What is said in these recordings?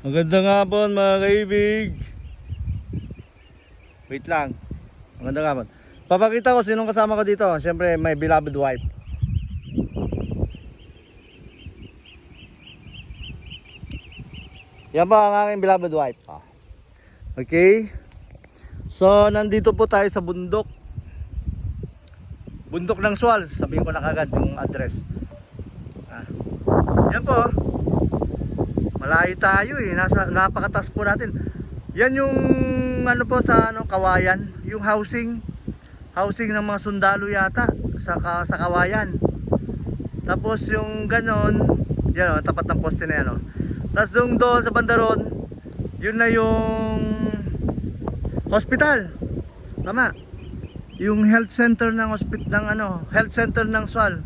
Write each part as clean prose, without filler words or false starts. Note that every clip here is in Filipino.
Magandang hapon mga kaibig. Wait lang. Magandang hapon. Papakita ko sinong kasama ko dito. Siyempre my beloved wife. Yan ba ang aking beloved wife? Okay. So nandito po tayo sa bundok. Bundok ng Sual. Sabihin ko na kagad yung address. Yan po. Malayo tayo eh. Napakataas po natin. Yan yung ano po sa Kawayan, yung housing ng mga sundalo yata sa Kawayan. Tapos yung ganon, yan tapat ng poste na yan Tapos doon sa bandaron, yun na yung hospital. Tama. Yung health center ng health center ng Sual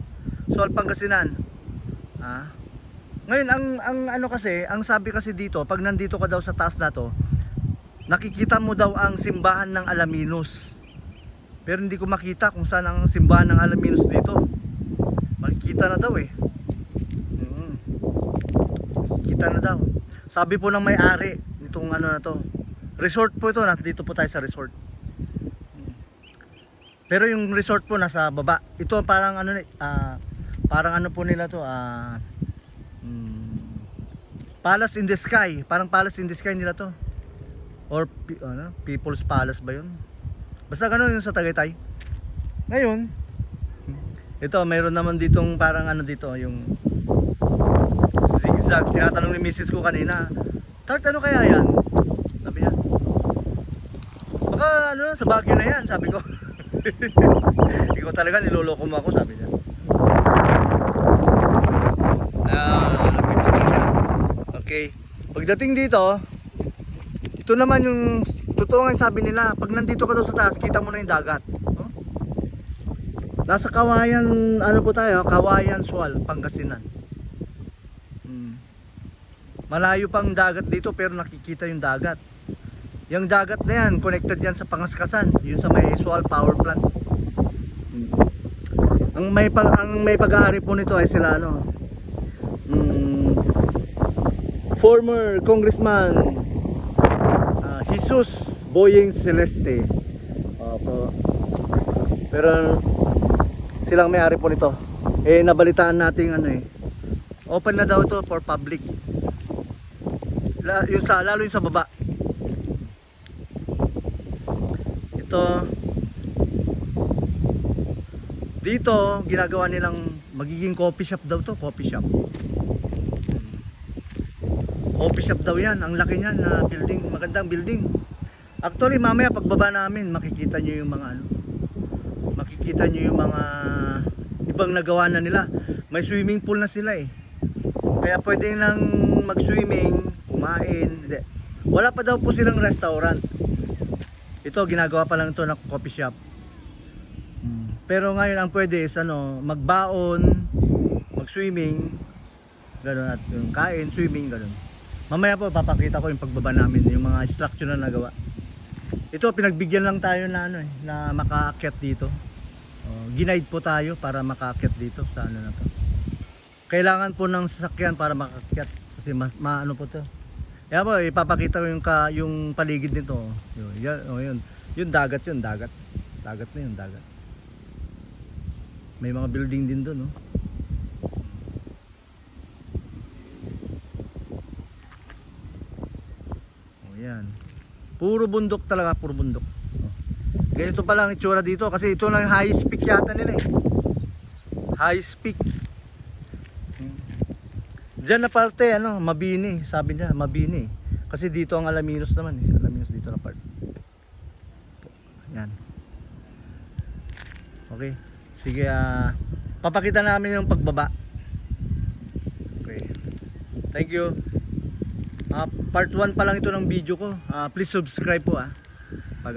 Pangasinan. Ngayon ang kasi, ang sabi kasi dito, pag nandito ka daw sa taas na to, nakikita mo daw ang simbahan ng Alaminos. Pero hindi ko makita kung saan ang simbahan ng Alaminos dito. Makikita na daw eh. Kita na daw. Sabi po ng may-ari nitong na to. Resort po ito, nandito po tayo sa resort. Pero yung resort po nasa baba. Ito parang parang po nila to, Palace in the Sky. Parang Palace in the Sky nila to. Or People's Palace ba yun? Basta gano'n yung sa Tagaytay. Ngayon, ito mayroon naman ditong parang dito, yung zigzag. Tinatanong ni Mrs. ko kanina, Tart, ano kaya yan? Sabi niya, baka sa Baguio na yan, sabi ko. Hindi ko talaga, niloloko mo ako, sabi niya. Okay. Pagdating dito, ito naman yung totoo nga sabi nila, pag nandito ka daw sa taas, kita mo na yung dagat. Nasa Kawayan, po tayo, Kawayan, Sual, Pangasinan. Malayo pang dagat dito pero nakikita yung dagat. Yung dagat na yan, connected yan sa Pangaskasan, yun sa may Sual Power Plant. Ang may pag-aari po nito ay sila former Congressman Jesus Boyeng Celeste. Pero silang may-ari po nito. Nabalitaan natin open na daw ito for public. Lalo yung sa baba. Ito dito ginagawa nilang magiging coffee shop daw to, coffee shop. Coffee shop daw yan, ang laki niyan na building, magandang building. Actually mamaya pagbaba namin makikita nyo yung mga ibang nagawa na nila. May swimming pool na sila kaya pwede nang mag-swimming, kumain. Wala pa daw po silang restaurant. Ito ginagawa pa lang ito na coffee shop. Pero ngayon ang pwede is magbaon, mag-swimming, gano'n, at yung kain, swimming, gano'n. Mamaya po papakita ko yung pagbaba namin, yung mga structure na nagawa. Ito pinagbigyan lang tayo na na makaakyat dito. Ginaid po tayo para makaakyat dito sa na to. Kailangan po ng sasakyan para makaakyat kasi maano po to. Kaya po ipapakita ko yung paligid nito. Yun. Yung dagat yun, dagat. Dagat na yun, dagat. May mga building din doon, Yan. Puro bundok talaga, puro bundok. Ganito pa lang itsura dito kasi ito lang highest peak yata nila Highest peak. Diyan na parte Mabini, sabi niya, Mabini. Kasi dito ang Alaminos naman Alaminos dito na part. Yan. Okay. Sige, papakita namin yung pagbaba. Okay. Thank you. Part 1 pa lang ito ng video ko. Please subscribe po pag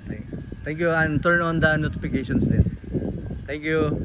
okay. Thank you and turn on the notifications din. Thank you.